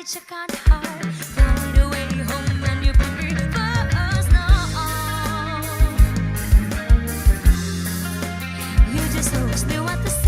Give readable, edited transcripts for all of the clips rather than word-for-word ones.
each kind of heart. Find a way home and you prefer us now. You just always knew what to say.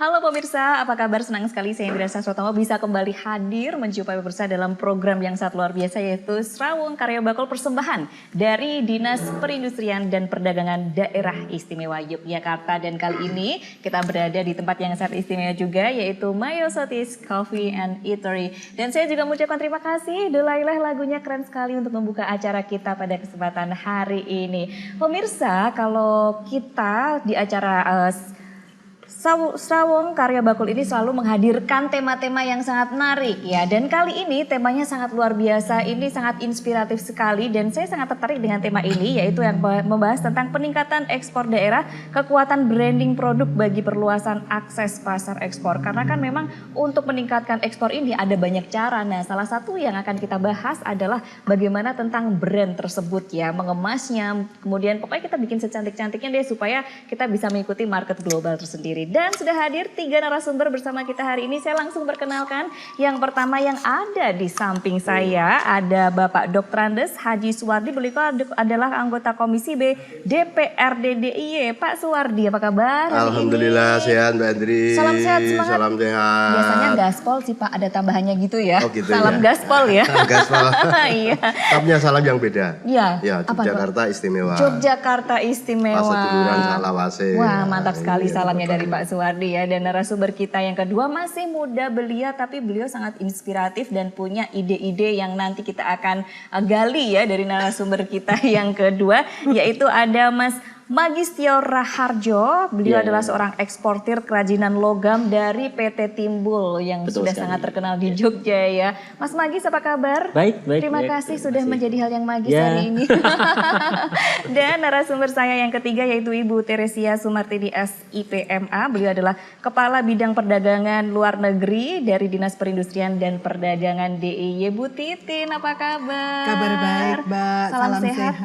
Halo pemirsa, apa kabar? Senang sekali saya Indra Saswatama bisa kembali hadir menjumpai pemirsa dalam program yang sangat luar biasa yaitu Serawung Karya Bakul Persembahan dari Dinas Perindustrian dan Perdagangan Daerah Istimewa Yogyakarta. Dan kali ini kita berada di tempat yang sangat istimewa juga yaitu Mayosotis Coffee and Eatery. Dan saya juga mengucapkan terima kasih Delailah, lagunya keren sekali untuk membuka acara kita pada kesempatan hari ini. Pemirsa, kalau kita di acara Serawung Karya Bakul ini selalu menghadirkan tema-tema yang sangat menarik ya. Dan kali ini temanya sangat luar biasa, ini sangat inspiratif sekali dan saya sangat tertarik dengan tema ini yaitu yang membahas tentang peningkatan ekspor daerah, kekuatan branding produk bagi perluasan akses pasar ekspor. Karena kan memang untuk meningkatkan ekspor ini ada banyak cara. Nah, salah satu yang akan kita bahas adalah bagaimana tentang brand tersebut ya, mengemasnya, kemudian pokoknya kita bikin secantik-cantiknya deh supaya kita bisa mengikuti market global tersendiri. Dan sudah hadir 3 narasumber bersama kita hari ini. Saya langsung perkenalkan yang pertama yang ada di samping saya. Ada Bapak Dr. Andes Haji Suwardi. Beliau adalah anggota Komisi B DPRD DIY. Pak Suwardi, apa kabar? Alhamdulillah sehat Mbak Andri. Salam sehat, semangat. Salam sehat. Biasanya gaspol sih Pak, ada tambahannya gitu ya. Oh gitu salam ya. gaspol ya. Gaspol. Iya. Tapnya salam yang beda. Iya. Ya, Yogyakarta istimewa. Yogyakarta istimewa. Paseduluran Salawase. Wah, mantap sekali Iya, salamnya betul. dari Pak Suwardi ya. Dan narasumber kita yang kedua masih muda belia tapi beliau sangat inspiratif dan punya ide-ide yang nanti kita akan gali ya dari narasumber kita yang kedua, yaitu ada Mas Magistio Raharjo. Beliau adalah seorang eksportir kerajinan logam dari PT Timbul yang Betul sudah sekali. sangat terkenal di Jogja ya. Mas Magis, apa kabar? Baik. Terima kasih sudah menjadi hal yang magis Ya. hari ini. Dan narasumber saya yang ketiga yaitu Ibu Teresia Sumartini SIPMA. Beliau adalah Kepala Bidang Perdagangan Luar Negeri dari Dinas Perindustrian dan Perdagangan DIY. Bu Titin, apa kabar? Kabar baik, Mbak. Salam sehat.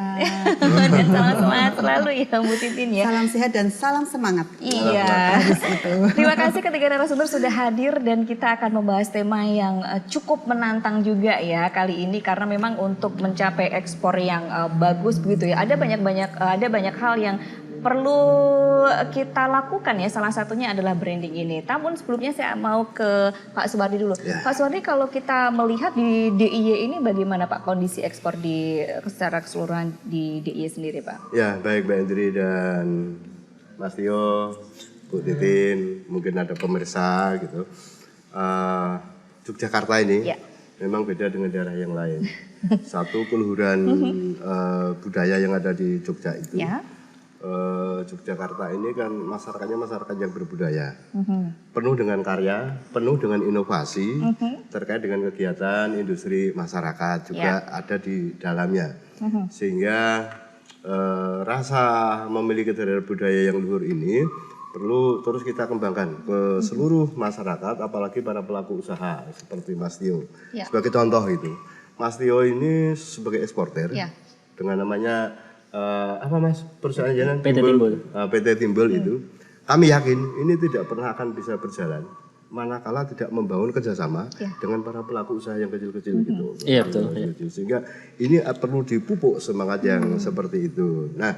Dan salam semangat selalu ya Bu Titin ya. Salam sehat dan salam semangat. Iya. Itu. Terima kasih ketiga narasumber sudah hadir dan kita akan membahas tema yang cukup menantang juga ya kali ini karena memang untuk mencapai ekspor yang bagus begitu ya. Ada banyak hal yang perlu kita lakukan ya, salah satunya adalah branding ini. Namun sebelumnya saya mau ke Pak Suwardi dulu. Ya. Pak Suwardi, kalau kita melihat di DIY ini bagaimana Pak kondisi ekspor secara keseluruhan di DIY sendiri Pak? Ya, baik Mbak Andri dan Mas Tio, Bu Titin, mungkin ada pemirsa gitu. Yogyakarta ini Ya. memang beda dengan daerah yang lain. Satu, keluhuran budaya yang ada di Jogja itu. Ya. Yogyakarta ini kan masyarakatnya masyarakat yang berbudaya, penuh dengan karya, penuh dengan inovasi terkait dengan kegiatan industri masyarakat juga ada di dalamnya, sehingga rasa memiliki daerah budaya yang luhur ini perlu terus kita kembangkan ke seluruh masyarakat, apalagi para pelaku usaha seperti Mas Tio. Sebagai contoh itu, Mas Tio ini sebagai eksporter dengan namanya apa Mas perusahaan jalan PT Timbul. PT Timbul itu kami yakin ini tidak pernah akan bisa berjalan manakala tidak membangun kerjasama dengan para pelaku usaha yang kecil-kecil gitu. Iya betul. Sehingga ini perlu dipupuk semangat yang seperti itu. Nah,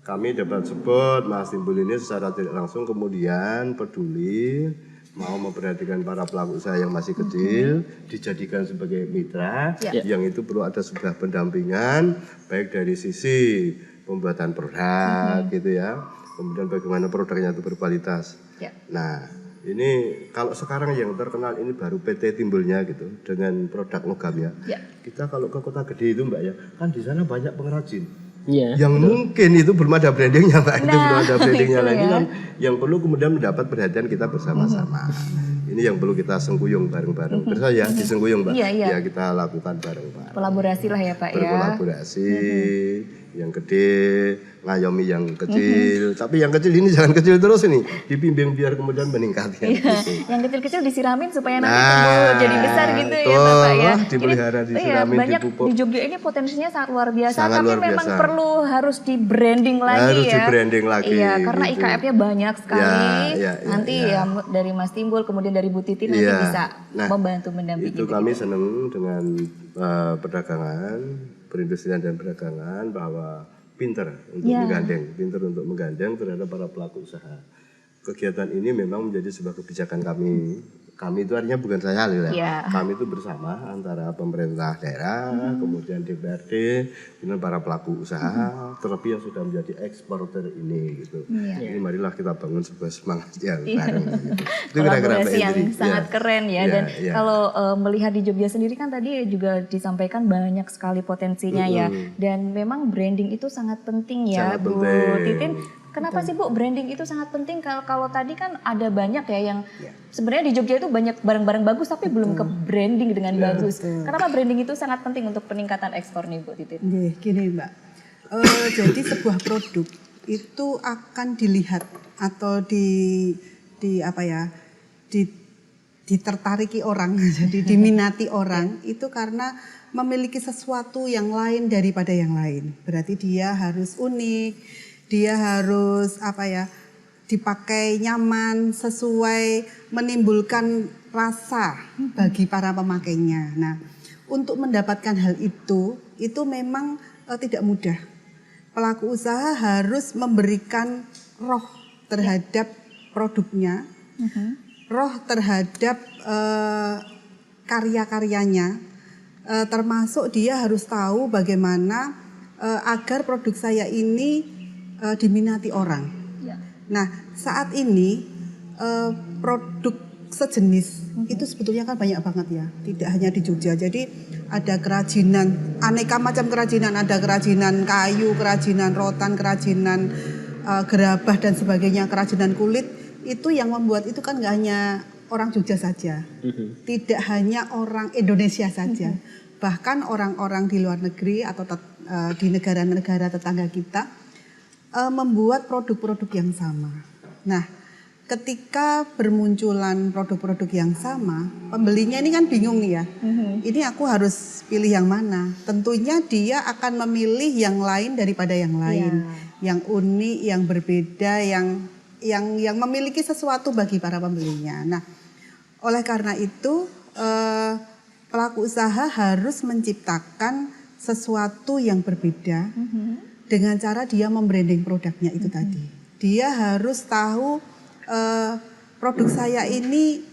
kami dapat support Mas Timbul ini secara tidak langsung, kemudian peduli mau memperhatikan para pelaku usaha yang masih kecil, dijadikan sebagai mitra, yang itu perlu ada sebuah pendampingan, baik dari sisi pembuatan produk gitu ya, kemudian bagaimana produknya itu berkualitas. Nah, ini kalau sekarang yang terkenal ini baru PT Timbulnya gitu, dengan produk logamnya. Kita kalau ke kota gede itu Mbak ya, kan di sana banyak pengrajin. Yang mungkin itu belum ada brandingnya Mbak, itu belum ada brandingnya lagi kan, yang perlu kemudian mendapat perhatian kita bersama-sama. Ini yang perlu kita sengkuyung bareng-bareng. Terus ya disengkuyung Mbak, ya kita lakukan bareng-bareng. Kolaborasi lah ya Pak ya. Berkolaborasi, yang gede ngayomi yang kecil, tapi yang kecil ini jangan kecil terus ini, dibimbing biar kemudian meningkat ya. Gitu. Yang kecil-kecil disiramin supaya nanti tumbuh jadi besar gitu ya Bapak ya. Dipelihara, disiramin, banyak dipupuk. di Jogja ini potensinya sangat luar biasa, Sangat tapi luar memang biasa. perlu harus di branding lagi Harus ya. di branding lagi. Iya, karena gitu. IKF-nya banyak sekali. Nanti ya dari Mas Timbul kemudian dari Bu Titi nanti bisa membantu mendampingi. Itu kami senang dengan perdagangan, perindustrian dan perdagangan bahwa pinter untuk menggandeng terhadap para pelaku usaha. Kegiatan ini memang menjadi sebuah kebijakan kami. Kami itu artinya bukan saya loh ya. Kami itu bersama antara pemerintah daerah, kemudian DPRD, dengan para pelaku usaha, terlebih yang sudah menjadi eksporter ini gitu. Ini marilah kita bangun sebuah semangat yang bareng gitu. Itu kolaborasi yang sangat keren ya. Dan kalau melihat di Jogja sendiri kan tadi juga disampaikan banyak sekali potensinya ya. Dan memang branding itu sangat penting ya, Bu Titin. Kenapa sih Bu branding itu sangat penting? Kalau tadi kan ada banyak ya yang sebenarnya di Jogja itu banyak barang-barang bagus tapi belum ke branding dengan bagus. Kenapa branding itu sangat penting untuk peningkatan ekspor nih Bu Titin? Gini Mbak, jadi sebuah produk itu akan dilihat atau ditertariki orang, jadi diminati orang itu karena memiliki sesuatu yang lain daripada yang lain. Berarti dia harus unik. Dia harus dipakai nyaman, sesuai, menimbulkan rasa bagi para pemakainya. Nah, untuk mendapatkan hal itu memang tidak mudah. Pelaku usaha harus memberikan roh terhadap produknya, roh terhadap karya-karyanya, termasuk dia harus tahu bagaimana agar produk saya ini diminati orang. Nah, saat ini produk sejenis itu sebetulnya kan banyak banget ya, tidak hanya di Jogja. Jadi ada kerajinan, aneka macam kerajinan, ada kerajinan kayu, kerajinan rotan, kerajinan gerabah dan sebagainya, kerajinan kulit. Itu yang membuat itu kan nggak hanya orang Jogja saja, tidak hanya orang Indonesia saja, bahkan orang-orang di luar negeri atau di negara-negara tetangga kita membuat produk-produk yang sama. Nah, ketika bermunculan produk-produk yang sama, pembelinya ini kan bingung nih ya. Ini aku harus pilih yang mana? Tentunya dia akan memilih yang lain daripada yang lain, yang unik, yang berbeda, yang memiliki sesuatu bagi para pembelinya. Nah, oleh karena itu pelaku usaha harus menciptakan sesuatu yang berbeda. Dengan cara dia membranding produknya itu tadi. Dia harus tahu produk saya ini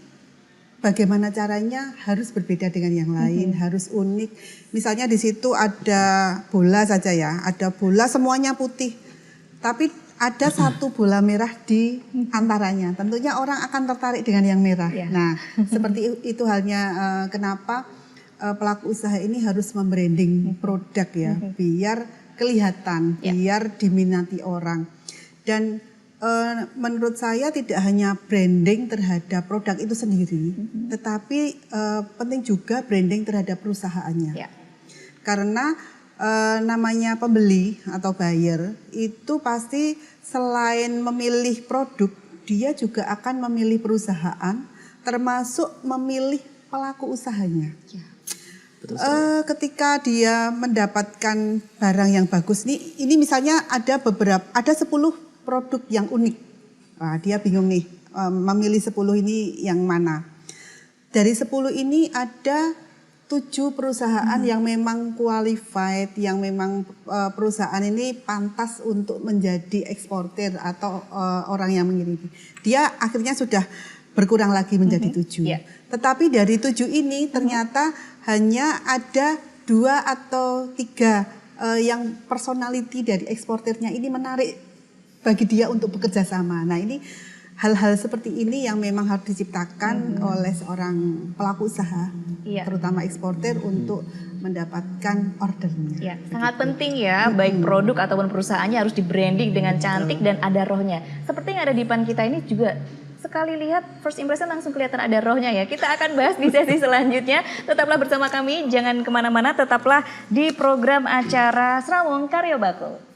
bagaimana caranya harus berbeda dengan yang lain, harus unik. Misalnya di situ ada bola saja ya, ada bola semuanya putih. Tapi ada satu bola merah di antaranya. Tentunya orang akan tertarik dengan yang merah. Nah, seperti itu halnya kenapa pelaku usaha ini harus membranding produk ya, biar kelihatan, biar diminati orang. Dan menurut saya tidak hanya branding terhadap produk itu sendiri, tetapi penting juga branding terhadap perusahaannya. Karena namanya pembeli atau buyer itu pasti selain memilih produk, dia juga akan memilih perusahaan, termasuk memilih pelaku usahanya. Ketika dia mendapatkan barang yang bagus nih, ini misalnya ada 10 produk yang unik. Nah, dia bingung nih memilih 10 ini yang mana. Dari 10 ini ada 7 perusahaan yang memang qualified, yang memang perusahaan ini pantas untuk menjadi eksportir atau orang yang mengirimi. Dia akhirnya sudah berkurang lagi menjadi 7. Tetapi dari 7 ini ternyata hanya ada 2 atau 3 yang personality dari eksportirnya ini menarik bagi dia untuk bekerja sama. Nah, ini hal-hal seperti ini yang memang harus diciptakan oleh seorang pelaku usaha, terutama eksportir untuk mendapatkan ordernya. Sangat penting ya, baik produk ataupun perusahaannya harus di-branding dengan cantik dan ada rohnya. Seperti yang ada di depan kita ini juga sekali lihat first impression langsung kelihatan ada rohnya ya. Kita akan bahas di sesi selanjutnya. Tetaplah bersama kami, jangan kemana-mana, tetaplah di program acara Serawung Karya Bakul.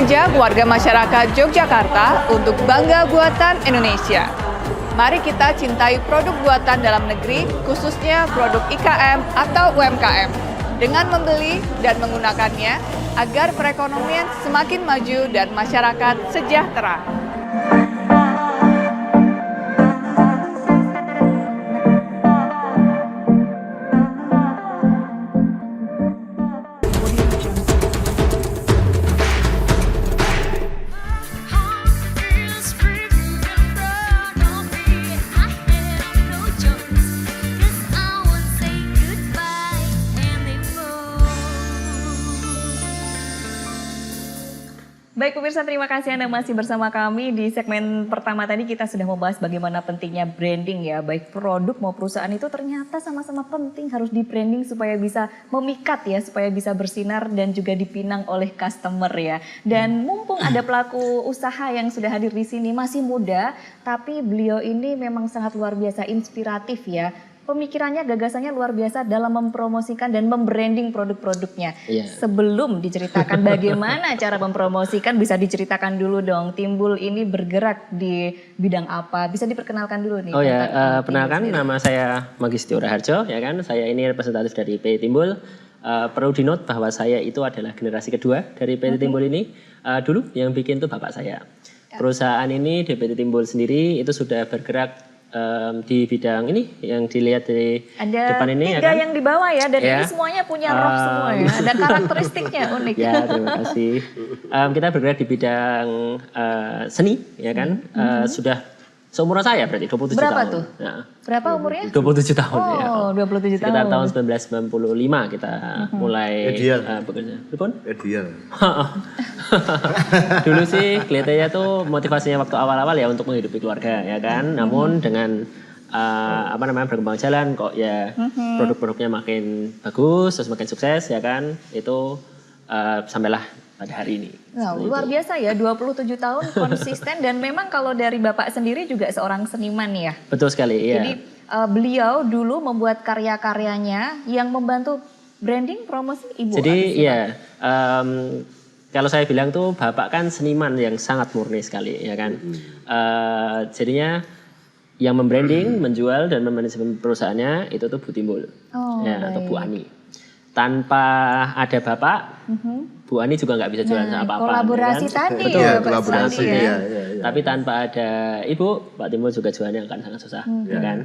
mengajak warga masyarakat Yogyakarta untuk bangga buatan Indonesia. Mari kita cintai produk buatan dalam negeri, khususnya produk IKM atau UMKM, dengan membeli dan menggunakannya agar perekonomian semakin maju dan masyarakat sejahtera. Baik pemirsa, terima kasih Anda masih bersama kami. Di segmen pertama tadi kita sudah membahas bagaimana pentingnya branding ya. Baik produk mau perusahaan itu ternyata sama-sama penting harus di branding supaya bisa memikat ya, supaya bisa bersinar dan juga dipinang oleh customer ya. Dan mumpung ada pelaku usaha yang sudah hadir di sini, masih muda, tapi beliau ini memang sangat luar biasa inspiratif ya. Pemikirannya, gagasannya luar biasa dalam mempromosikan dan membranding produk-produknya. Iya. Sebelum diceritakan bagaimana cara mempromosikan, bisa diceritakan dulu dong. Timbul ini bergerak di bidang apa? Bisa diperkenalkan dulu nih. Oh ya, tentang perkenalkan Timbul nama saya Magisti Raharjo, ya kan. Saya ini representatif dari PT Timbul. Perlu di-note bahwa saya itu adalah generasi kedua dari PT Timbul ini. Dulu yang bikin itu bapak saya. Perusahaan ini di PT Timbul sendiri itu sudah bergerak di bidang ini yang dilihat dari Ada depan ini ya tiga kan. yang di bawah ya, dan Ya. ini semuanya punya roh semua ya. Ada karakteristiknya unik. Ya, terima kasih. Kita bergerak di bidang seni, ya kan. Sudah seumuran saya berarti 27 Berapa tahun. tuh? Nah, Berapa umurnya? 27 tahun ya. Oh, 27 Sekitar tahun. tahun 1995 kita mulai Ideal. bekerja. Pripun? Ideal. Dulu sih kelihatannya tuh motivasinya waktu awal-awal ya untuk menghidupi keluarga ya kan. Namun dengan berkembang jalan kok ya produk-produknya makin bagus, terus makin sukses ya kan. Itu sampailah pada hari ini. Nah, luar biasa ya, 27 tahun konsisten dan memang kalau dari Bapak sendiri juga seorang seniman ya. Betul sekali, iya. Jadi beliau dulu membuat karya-karyanya yang membantu branding promosi ibu. Jadi Anis ya, iya, kalau saya bilang tuh bapak kan seniman yang sangat murni sekali ya kan. Jadinya yang membranding, menjual dan memanajemen perusahaannya itu tuh Bu Timbul Oh, ya, atau baik. Bu Ani. Tanpa ada bapak, Bu Ani juga nggak bisa jualan Nah, apa-apa. kolaborasi ya kan? tadi Betul. ya, Pak kolaborasi, Sandi ya. iya. Tapi tanpa ada ibu, Pak Timbul juga jualannya akan sangat susah, ya kan?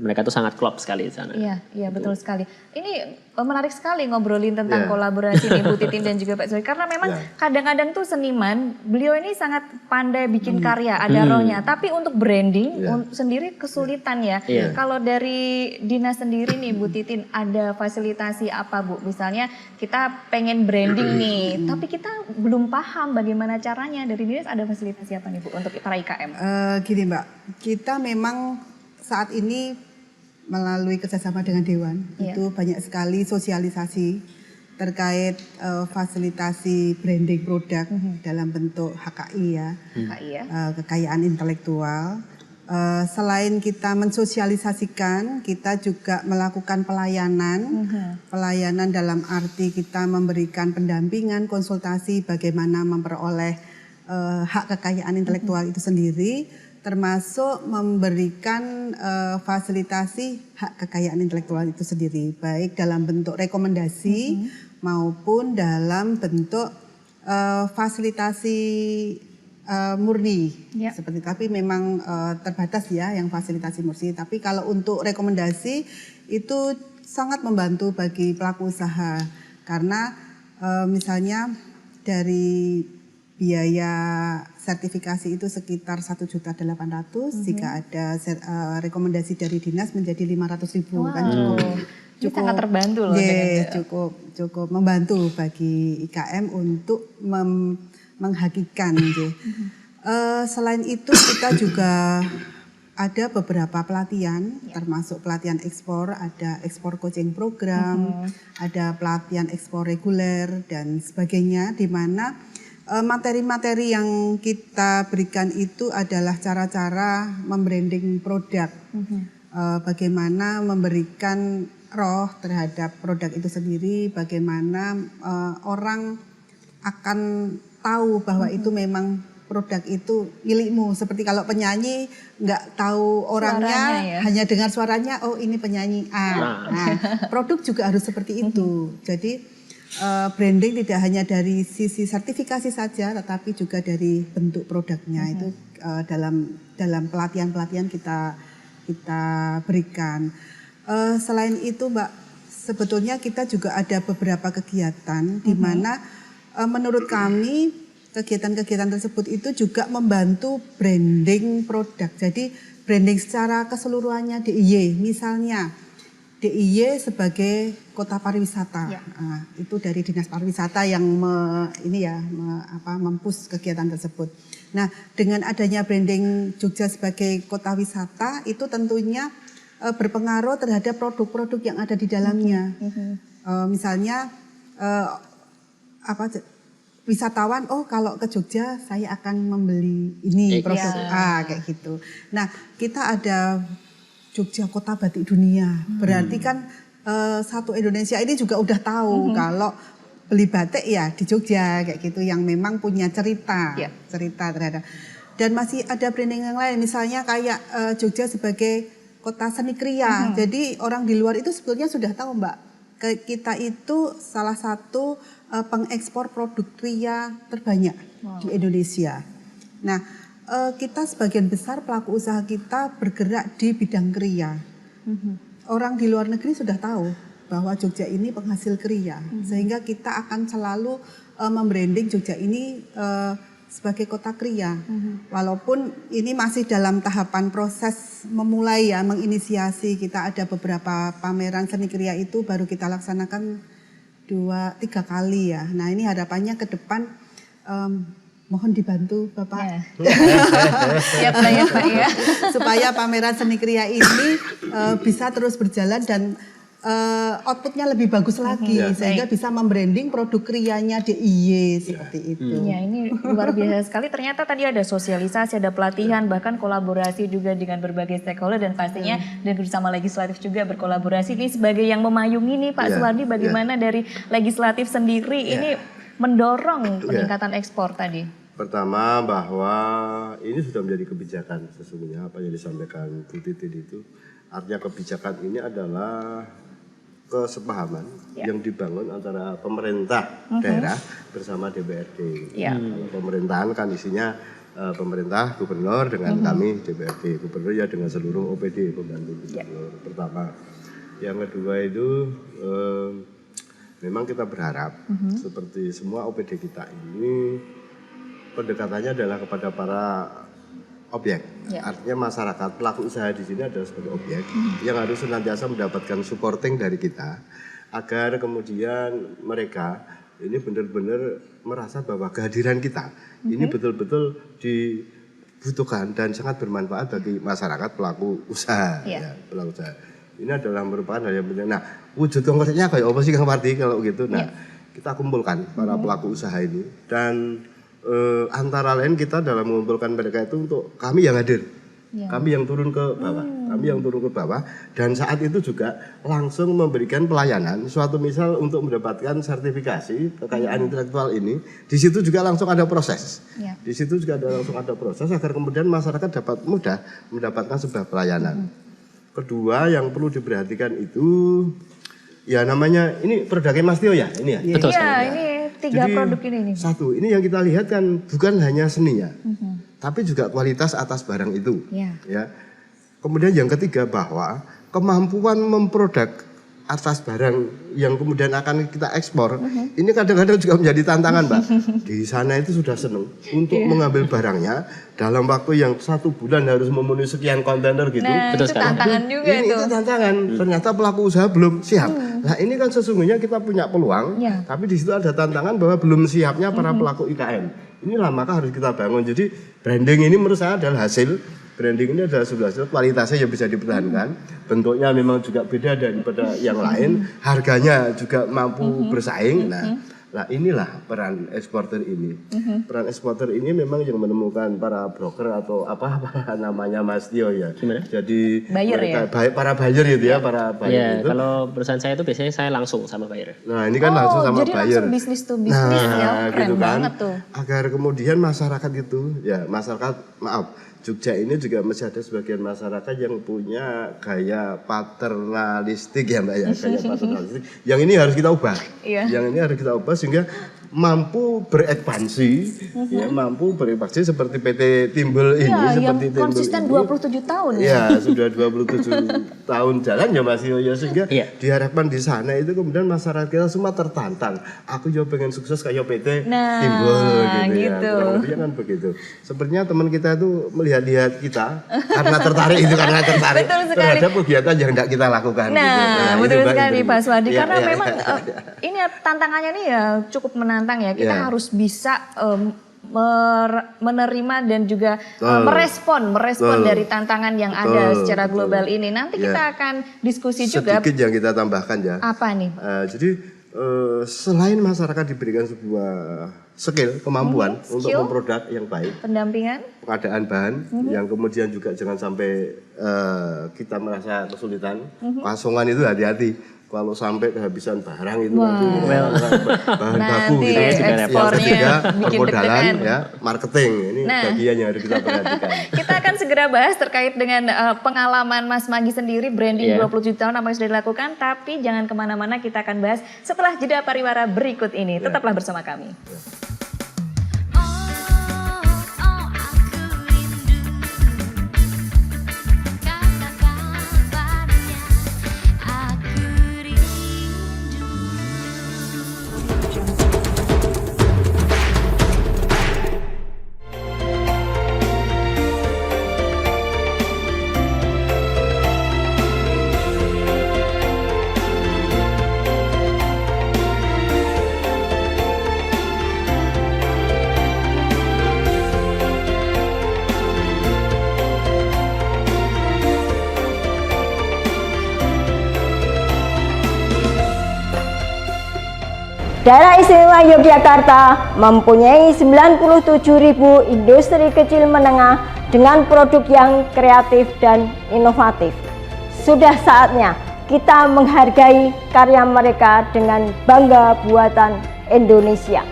Mereka tuh sangat klop sekali di sana. Iya, iya betul sekali. Ini menarik sekali ngobrolin tentang kolaborasi nih Bu Titin dan juga Pak Suri. Karena memang kadang-kadang tuh seniman, beliau ini sangat pandai bikin karya, ada rohnya. Tapi untuk branding sendiri kesulitan ya. Iya. Kalau dari dinas sendiri nih Bu Titin, ada fasilitasi apa Bu? Misalnya kita pengen branding nih, tapi kita belum paham bagaimana caranya. Dari dinas ada fasilitasi apa nih Bu untuk para IKM? Gini Mbak, kita memang saat ini melalui kerjasama dengan Dewan itu banyak sekali sosialisasi terkait fasilitasi branding produk dalam bentuk HKI ya, KI ya. kekayaan intelektual. Selain kita mensosialisasikan, kita juga melakukan pelayanan, pelayanan dalam arti kita memberikan pendampingan, konsultasi bagaimana memperoleh hak kekayaan intelektual itu sendiri, termasuk memberikan fasilitasi hak kekayaan intelektual itu sendiri, baik dalam bentuk rekomendasi maupun dalam bentuk fasilitasi murni. Seperti tapi memang terbatas ya yang fasilitasi murni. Tapi kalau untuk rekomendasi itu sangat membantu bagi pelaku usaha karena misalnya dari biaya sertifikasi itu sekitar 1.800.000, jika ada rekomendasi dari dinas menjadi 500.000 kan Ini sangat terbantu loh. cukup membantu bagi IKM untuk menghakikan. Selain itu kita juga ada beberapa pelatihan, termasuk pelatihan ekspor, ada ekspor coaching program, ada pelatihan ekspor reguler dan sebagainya, di mana materi-materi yang kita berikan itu adalah cara-cara membranding produk, bagaimana memberikan roh terhadap produk itu sendiri, bagaimana orang akan tahu bahwa itu memang produk itu milikmu. Seperti kalau penyanyi nggak tahu orangnya, hanya dengar suaranya, oh ini penyanyi A. Nah, produk juga harus seperti itu. Jadi branding tidak hanya dari sisi sertifikasi saja, tetapi juga dari bentuk produknya. Itu dalam pelatihan-pelatihan kita berikan. Selain itu, Mbak, sebetulnya kita juga ada beberapa kegiatan di mana menurut kami kegiatan-kegiatan tersebut itu juga membantu branding produk. Jadi branding secara keseluruhannya DIY. Misalnya DIY sebagai kota pariwisata. Nah, itu dari Dinas Pariwisata yang mempush kegiatan tersebut. Nah, dengan adanya branding Jogja sebagai kota wisata itu tentunya berpengaruh terhadap produk-produk yang ada di dalamnya. Misalnya wisatawan, kalau ke Jogja saya akan membeli ini produk kayak gitu. Nah, kita ada Jogja Kota Batik Dunia. Berarti kan satu Indonesia ini juga udah tahu kalau beli batik ya di Jogja kayak gitu yang memang punya cerita terhadap. Dan masih ada branding yang lain, misalnya kayak Jogja sebagai kota seni kriya. Jadi orang di luar itu sebetulnya sudah tahu, Mbak, kita itu salah satu pengekspor produk kriya terbanyak di Indonesia. Nah, kita sebagian besar pelaku usaha kita bergerak di bidang kriya. Orang di luar negeri sudah tahu bahwa Jogja ini penghasil kriya, sehingga kita akan selalu membranding Jogja ini sebagai kota kriya. Walaupun ini masih dalam tahapan proses memulai menginisiasi, kita ada beberapa pameran seni kriya itu baru kita laksanakan 2-3 kali ya. Nah, ini harapannya ke depan mohon dibantu Bapak Siap lah ya Pak ya. supaya pameran seni kriya ini bisa terus berjalan dan outputnya lebih bagus lagi sehingga bisa membranding produk krianya DIY seperti itu. Ya, ini luar biasa sekali. Ternyata tadi ada sosialisasi, ada pelatihan, bahkan kolaborasi juga dengan berbagai stakeholder dan pastinya dan bersama legislatif juga berkolaborasi. Ini sebagai yang memayungi nih Pak Suwardi, bagaimana dari legislatif sendiri ini mendorong peningkatan ekspor tadi? Pertama bahwa ini sudah menjadi kebijakan sesungguhnya apa yang disampaikan Bu Titin itu. Artinya kebijakan ini adalah kesepahaman yang dibangun antara pemerintah daerah bersama DPRD. Kalau pemerintahan kan isinya pemerintah, gubernur dengan kami DPRD. Gubernur ya dengan seluruh OPD pembantu gubernur. Pertama. Yang kedua itu memang kita berharap seperti semua OPD kita ini pendekatannya adalah kepada para objek. Artinya masyarakat pelaku usaha di sini adalah sebagai objek yang harus senantiasa mendapatkan supporting dari kita agar kemudian mereka ini benar-benar merasa bahwa kehadiran kita ini betul-betul dibutuhkan dan sangat bermanfaat bagi masyarakat pelaku usaha. Pelaku usaha. Ini adalah merupakan hal yang penting. Nah, wujud konkretnya kayak apa sih Kang Mardi kalau gitu? Nah, kita kumpulkan para pelaku usaha ini dan antara lain kita dalam mengumpulkan mereka itu untuk kami yang hadir, kami yang turun ke bawah, dan saat itu juga langsung memberikan pelayanan. Suatu misal untuk mendapatkan sertifikasi kekayaan intelektual ini, di situ juga langsung ada proses, di situ juga langsung ada proses agar kemudian masyarakat dapat mudah mendapatkan sebuah pelayanan. Kedua yang perlu diperhatikan itu ya namanya ini produknya Mas Tio ya ini ya. Betul sekali. Ini 3 produk ini. Satu, ini yang kita lihat kan bukan hanya seninya, tapi juga kualitas atas barang itu. Ya. Kemudian yang ketiga bahwa kemampuan memproduk atas barang yang kemudian akan kita ekspor, ini kadang-kadang juga menjadi tantangan, Mbak. Di sana itu sudah senang untuk mengambil barangnya dalam waktu yang 1 bulan harus memenuhi sekian kontainer gitu. Nah, Betul itu sekali. tantangan juga Ini itu tantangan. Ternyata pelaku usaha belum siap. Nah, ini kan sesungguhnya kita punya peluang, tapi di situ ada tantangan bahwa belum siapnya para pelaku IKM. Inilah maka harus kita bangun. Jadi branding ini menurut saya adalah hasil. Branding ini adalah sebuah hasil, kualitasnya yang bisa dipertahankan, bentuknya memang juga beda daripada yang lain, harganya juga mampu bersaing. Nah inilah peran eksporter ini. Peran eksporter ini memang yang menemukan para broker atau apa namanya Mas Tio ya. Gimana? Jadi Buyer mereka, para buyer itu ya, para buyer itu. Kalau perusahaan saya itu biasanya saya langsung sama buyer. Nah ini kan langsung sama jadi buyer. langsung bisnis to bisnis ya, keren gitu kan. banget tuh. Agar kemudian masyarakat itu, ya masyarakat Jogja ini juga masih ada sebagian masyarakat yang punya gaya paternalistik ya Mbak ya, gaya paternalistik. Yang ini harus kita ubah. Yang ini harus kita ubah sehingga mampu berekspansi, ya mampu berekspansi seperti PT Timbul ini, Iya, yang seperti Timbul konsisten ini. 27 tahun. Ya, sudah 27 tahun jalan ya Mas Yoyo, sehingga Iya. diharapkan di sana itu kemudian masyarakat kita semua tertantang. Aku juga pengen sukses kayak PT Nah, Timbul gitu, ya. gitu. Kurang lebihnya kan begitu. Sepertinya teman kita itu melihat-lihat kita karena tertarik Betul sekali. terhadap kegiatan yang tidak kita lakukan. Nah, gitu. betul itu, Mbak, sekali itu. Pak Swadi. Iya, Karena iya, memang iya. ini tantangannya nih ya cukup menantang ya. Kita Iya. harus bisa menerima dan juga merespon Betul. dari tantangan yang ada Betul, secara betul. global ini. Nanti Ya. kita akan diskusi juga. Sedikit yang kita tambahkan ya. Apa nih? Jadi selain masyarakat diberikan sebuah skill, kemampuan untuk skill. memproduk yang baik, Pendampingan? pengadaan bahan, yang kemudian juga jangan sampai kita merasa kesulitan. Pasongan itu hati-hati. Kalau sampai kehabisan barang itu nanti bahan baku Nanti gitu. ekspornya Yang ketiga bikin permodalan deg-degan. ya, marketing ini Nah. bagian yang harus kita perhatikan. Kita akan segera bahas terkait dengan pengalaman Mas Magi sendiri branding Iya. 27 tahun apa yang sudah dilakukan. Tapi jangan kemana-mana, kita akan bahas setelah jeda pariwara berikut ini. Tetaplah bersama kami. Oh, aku rindu katakan padanya aku rindu. Daerah Istimewa Yogyakarta mempunyai 97.000 industri kecil menengah dengan produk yang kreatif dan inovatif. Sudah saatnya kita menghargai karya mereka dengan bangga buatan Indonesia.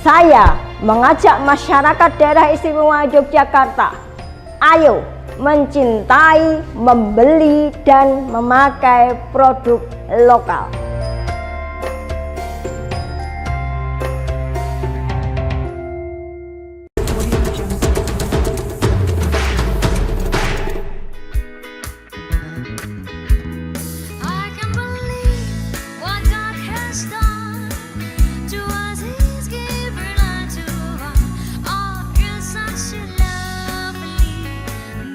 Saya mengajak masyarakat Daerah Istimewa Yogyakarta, ayo mencintai, membeli, dan memakai produk lokal. I can't believe what God has done to us. He's given unto us all is such a lovely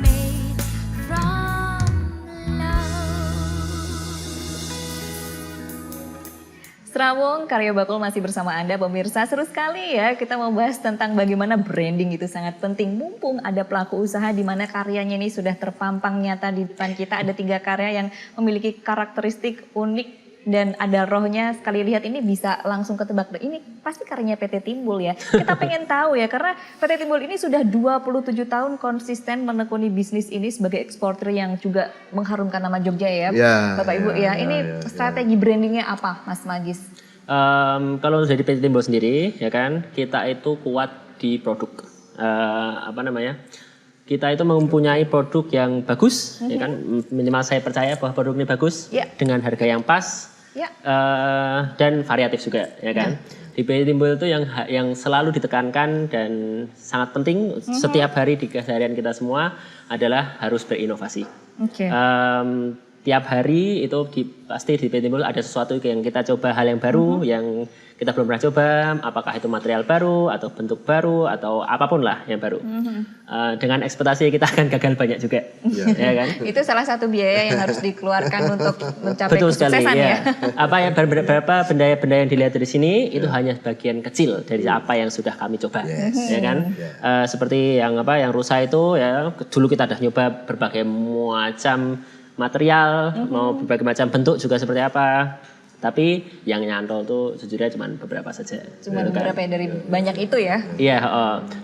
made from love. Serawung Karya Bakul masih bersama Anda pemirsa. Seru sekali ya kita membahas tentang bagaimana branding itu sangat penting. Mumpung ada pelaku usaha di mana karyanya ini sudah terpampang nyata di depan kita. Ada 3 karya yang memiliki karakteristik unik dan ada rohnya. Sekali lihat ini bisa langsung ketebak. Ini pasti karyanya PT Timbul ya. Kita pengen tahu ya karena PT Timbul ini sudah 27 tahun konsisten menekuni bisnis ini sebagai eksportir yang juga mengharumkan nama Jogja ya. Ya, Bapak Ibu ya. ya, Ini ya, strategi brandingnya apa Mas Magis? Kalau dari PT Timbul sendiri, ya kan, kita itu kuat di produk. Kita itu mempunyai produk yang bagus, ya kan. Minimal saya percaya bahwa produk ini bagus Ya. dengan harga yang pas Ya. dan variatif juga, ya kan. Di PT Timbul itu yang selalu ditekankan dan sangat penting setiap hari di keseharian kita semua adalah harus berinovasi. Oke. Tiap hari itu pasti di PT Timbul ada sesuatu yang kita coba, hal yang baru yang kita belum pernah coba, apakah itu material baru atau bentuk baru atau apapun lah yang baru. Dengan ekspektasi kita akan gagal banyak juga, ya kan? Itu salah satu biaya yang harus dikeluarkan untuk mencapai Betul sekali, kesuksesan ya. Apa yang beberapa benda yang dilihat dari sini itu hanya bagian kecil dari apa yang sudah kami coba, ya kan? Seperti yang rusa itu ya, dulu kita udah nyoba berbagai macam material, mau berbagai macam bentuk juga seperti apa. Tapi yang nyantol tuh sejujurnya cuma beberapa saja. Cuma gitu kan. beberapa yang dari banyak itu ya. Iya,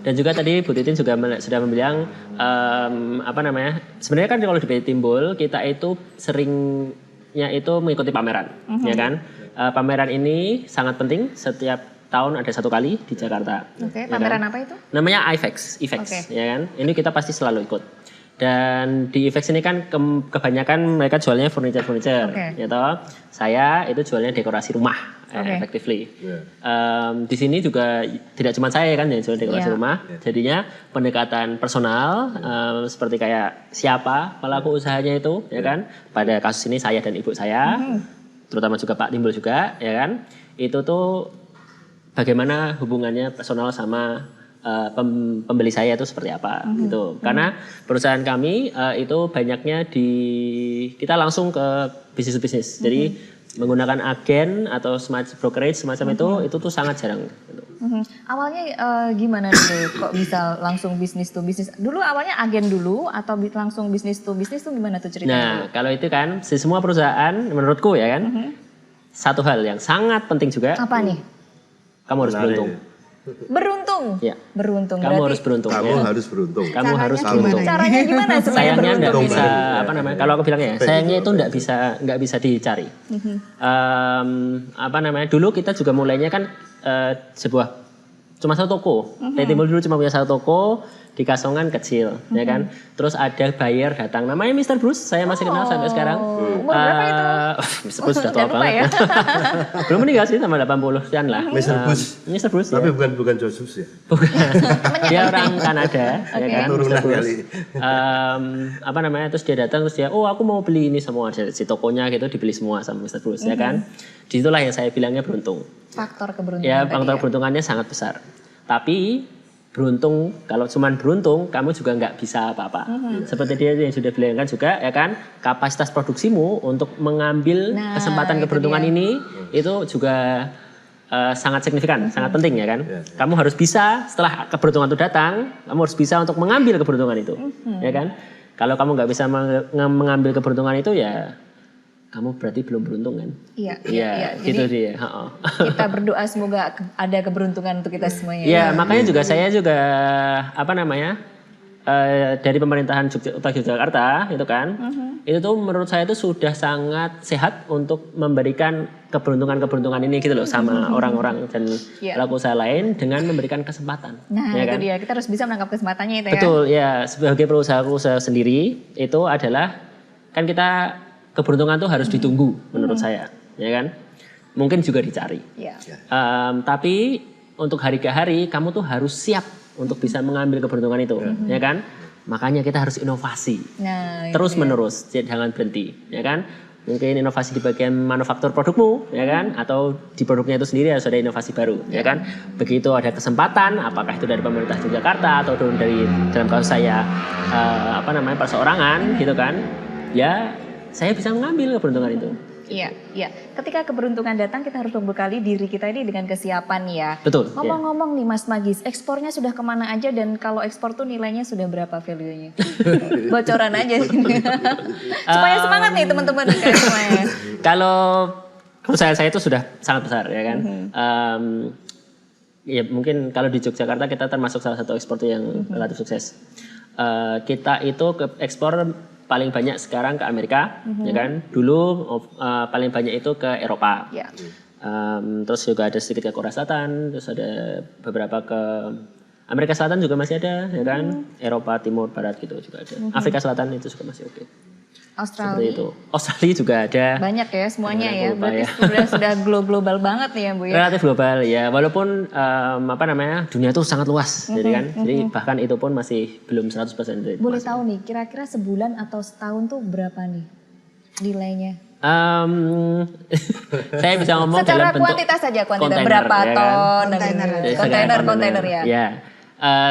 dan juga tadi Bu Titin juga sudah bilang sebenarnya kan kalau di PT Timbul kita itu seringnya itu mengikuti pameran, ya kan? Pameran ini sangat penting, setiap tahun ada 1 kali di Jakarta. Oke, ya pameran kan? apa itu? Namanya IFEX, Oke. ya kan? Ini kita pasti selalu ikut. Dan di Ivex ini kan kebanyakan mereka jualnya furniture, Oke. gitu. Saya itu jualnya dekorasi rumah, Oke. effectively. Ya. Di sini juga tidak cuma saya kan yang jual dekorasi Iya. rumah. Jadinya pendekatan personal seperti kayak siapa pelaku usahanya itu, ya kan? Pada kasus ini saya dan ibu saya, terutama juga Pak Timbul juga, ya kan? Itu tuh bagaimana hubungannya personal sama pembeli saya itu seperti apa gitu. Karena perusahaan kami itu banyaknya kita langsung ke bisnis. Jadi menggunakan agen atau semacam brokerage semacam itu tuh sangat jarang gitu. Awalnya gimana dulu kok bisa langsung bisnis to bisnis? Dulu awalnya agen dulu atau langsung bisnis to bisnis tuh gimana tuh ceritanya? Nah, kalau itu kan di semua perusahaan menurutku ya kan, satu hal yang sangat penting juga, Apa nih? kamu harus beruntung. Beruntung. Ya. Beruntung. Kamu Berarti harus beruntung. Kamu ya. harus beruntung. Kamu harus Caranya beruntung. gimana? caranya gimana supaya Sayangnya nggak beruntung? bisa Iya. apa namanya? Kalau aku bilangnya ya, sayangnya itu nggak bisa dicari. Apa namanya? Dulu kita juga mulainya kan cuma satu toko. Timbul dulu cuma punya satu toko di Kasongan kecil, ya kan. Terus ada buyer datang, namanya Mr. Bruce, saya masih kenal sampai sekarang. Umur berapa itu? Mr. Bruce sudah tua Udah lupa banget. ya? Belum meninggal sih sama 80-an lah. Mr. Bruce. Mr. Bruce. Tapi ya. bukan Josus ya. Dia orang Kanada, ya kan. Turunan Mr. Bruce. kali. Apa namanya? Terus dia datang terus dia, oh aku mau beli ini semua dari si tokonya gitu dibeli semua sama Mr. Bruce, ya kan. Disitulah yang saya bilangnya beruntung. Faktor keberuntungan. Ya, tadi faktor keberuntungannya sangat besar. Tapi beruntung, kalau cuman beruntung, kamu juga nggak bisa apa-apa. Seperti dia yang sudah bilangkan juga, ya kan, kapasitas produksimu untuk mengambil Nah, kesempatan itu keberuntungan dia. ini itu juga sangat signifikan, sangat penting ya kan. Kamu harus bisa setelah keberuntungan itu datang, kamu harus bisa untuk mengambil keberuntungan itu, ya kan. Kalau kamu nggak bisa mengambil keberuntungan itu ya kamu berarti belum beruntung kan. Iya, Iya, gitu dia. Kita berdoa semoga ada keberuntungan untuk kita semuanya. Ya, makanya juga saya juga apa namanya dari pemerintahan Yogyakarta itu kan, itu tuh menurut saya itu sudah sangat sehat untuk memberikan keberuntungan ini gitu loh sama orang-orang dan Iya. pelaku usaha lain dengan memberikan kesempatan. Nah, ya itu kan? dia. Kita harus bisa menangkap kesempatannya itu ya. Betul ya, sebagai perusahaan sendiri itu adalah kan kita keberuntungan tuh harus ditunggu menurut saya, ya kan? Mungkin juga dicari. Iya. Tapi untuk hari ke hari kamu tuh harus siap untuk bisa mengambil keberuntungan itu, ya kan? Makanya kita harus inovasi Nah, itu terus dia. menerus, jangan berhenti, ya kan? Mungkin inovasi di bagian manufaktur produkmu, ya kan? Atau di produknya itu sendiri harus ada inovasi baru, ya kan? Begitu ada kesempatan, apakah itu dari pemerintah Yogyakarta atau dari dalam kasus saya perseorangan, gitu kan? Ya, saya bisa mengambil keberuntungan itu. Iya, iya. Ketika keberuntungan datang, kita harus membekali diri kita ini dengan kesiapan ya. Betul. Ngomong-ngomong nih Mas Magis, ekspornya sudah kemana aja dan kalau ekspor tuh nilainya sudah berapa value-nya? Bocoran aja sini. Supaya semangat nih teman-teman semuanya. Kalau perusahaan saya itu sudah sangat besar, ya kan. Ya mungkin kalau di Yogyakarta kita termasuk salah satu eksportir yang relatif sukses. Kita itu ke ekspor paling banyak sekarang ke Amerika, ya kan. Dulu paling banyak itu ke Eropa. Ya. Terus juga ada sedikit ke Korea Selatan, terus ada beberapa ke Amerika Selatan juga masih ada, ya kan. Eropa Timur Barat gitu juga ada. Afrika Selatan itu juga masih oke. Seperti Australia. itu. Australia juga ada. Banyak ya semuanya Banyak, ya. lupa Berarti ya. sudah global banget nih ya Bu ya. Relatif global ya, walaupun dunia itu sangat luas, jadi kan, jadi bahkan itu pun masih belum 100% dari Boleh tahu nih, kira-kira sebulan atau setahun tuh berapa nih nilainya? Saya bisa ngomong Secara dalam bentuk kuantitas saja, kuantitas kontainer, berapa ya kan? ton? Kontainer. Jadi Kontainer ya. Ya,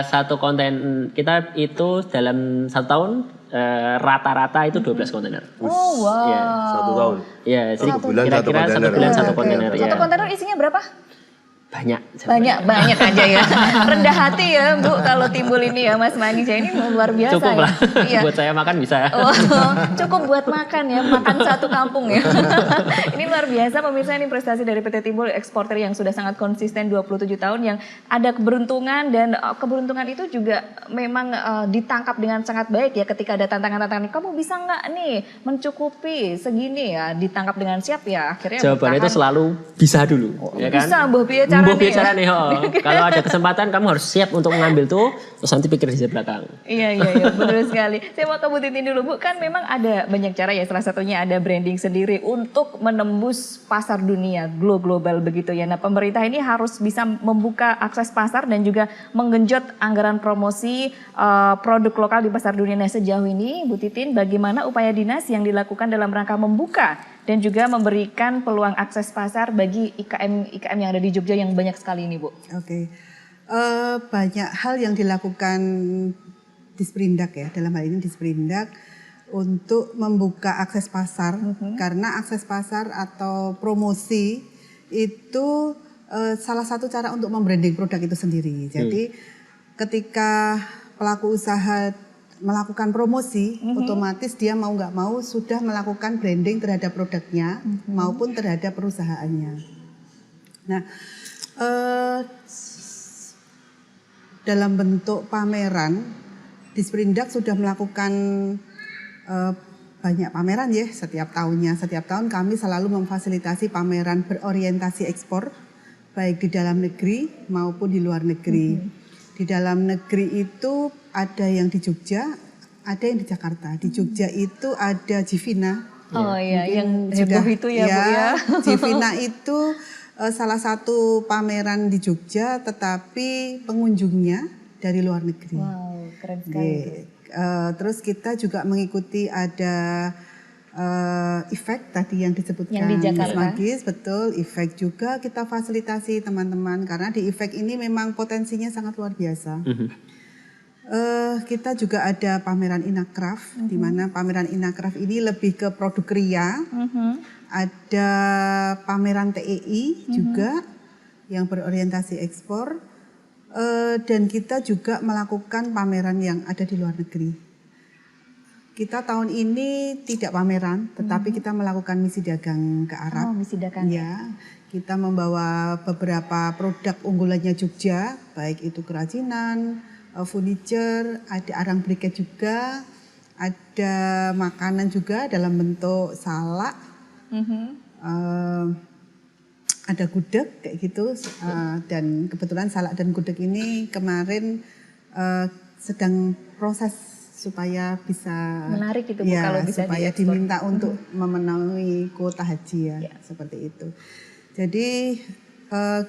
satu kontainer kita itu dalam 1 tahun rata-rata itu 12 kontainer. Oh wow. Ya, 1 tahun. ya jadi Satu bulan satu kira-kira 1 kontainer. bulan 1 Oke, kontainer. Satu Ya. kontainer isinya berapa? Banyak. Banyak aja ya. Rendah hati ya Bu kalau Timbul ini ya Mas Magis ya, ini luar biasa Cukup ya. lah, Iya. buat saya makan bisa. Oh, cukup buat makan ya, makan satu kampung ya. Ini luar biasa pemirsa, ini prestasi dari PT Timbul, eksporter yang sudah sangat konsisten 27 tahun, yang ada keberuntungan dan keberuntungan itu juga memang ditangkap dengan sangat baik ya ketika ada tantangan-tantangan. Kamu bisa nggak nih mencukupi segini ya, ditangkap dengan siap ya akhirnya Jawabannya itu bertahan. selalu bisa dulu, ya kan? Bisa, Mbah Pia Mbuh nih. bicara nih, kalau ada kesempatan kamu harus siap untuk mengambil tuh, terus nanti pikir di belakang. Iya, betul sekali. Saya mau ke Bu Titin dulu, Bu. Kan memang ada banyak cara ya, salah satunya ada branding sendiri untuk menembus pasar dunia, global begitu ya. Nah, pemerintah ini harus bisa membuka akses pasar dan juga menggenjot anggaran promosi produk lokal di pasar dunia. Nah, sejauh ini Bu Titin, bagaimana upaya dinas yang dilakukan dalam rangka membuka dan juga memberikan peluang akses pasar bagi IKM yang ada di Jogja yang banyak sekali ini, Bu? Oke. Banyak hal yang dilakukan Disperindak ya, dalam hal ini Disperindak untuk membuka akses pasar, karena akses pasar atau promosi itu salah satu cara untuk membranding produk itu sendiri. Jadi ketika pelaku usaha melakukan promosi, otomatis dia mau nggak mau sudah melakukan branding terhadap produknya maupun terhadap perusahaannya. Nah, dalam bentuk pameran, Disperindak sudah melakukan banyak pameran ya setiap tahunnya. Setiap tahun kami selalu memfasilitasi pameran berorientasi ekspor, baik di dalam negeri maupun di luar negeri. Di dalam negeri itu ada yang di Jogja, ada yang di Jakarta. Di Jogja itu ada Jivina. Oh iya, yang Mungkin heboh itu ya, Bu ya. Jivina itu salah satu pameran di Jogja, tetapi pengunjungnya dari luar negeri. Wow, keren sekali. Terus kita juga mengikuti ada efek tadi yang disebutkan Yang di Jakarta. Mas Magis, betul. Efek juga kita fasilitasi teman-teman karena di efek ini memang potensinya sangat luar biasa. Kita juga ada pameran Inakraf, di mana pameran Inakraf ini lebih ke produk kria. Ada pameran TEI juga yang berorientasi ekspor. Dan kita juga melakukan pameran yang ada di luar negeri. Kita tahun ini tidak pameran, tetapi kita melakukan misi dagang ke Arab. Oh, misi dagang. Ya, kita membawa beberapa produk unggulannya Jogja, baik itu kerajinan, furniture, ada arang briket juga, ada makanan juga dalam bentuk salak, ada gudeg kayak gitu, dan kebetulan salak dan gudeg ini kemarin sedang proses supaya bisa Menarik itu, Bu, kalau bisa supaya diekspor. diminta untuk memenuhi kuota haji ya, seperti itu. Jadi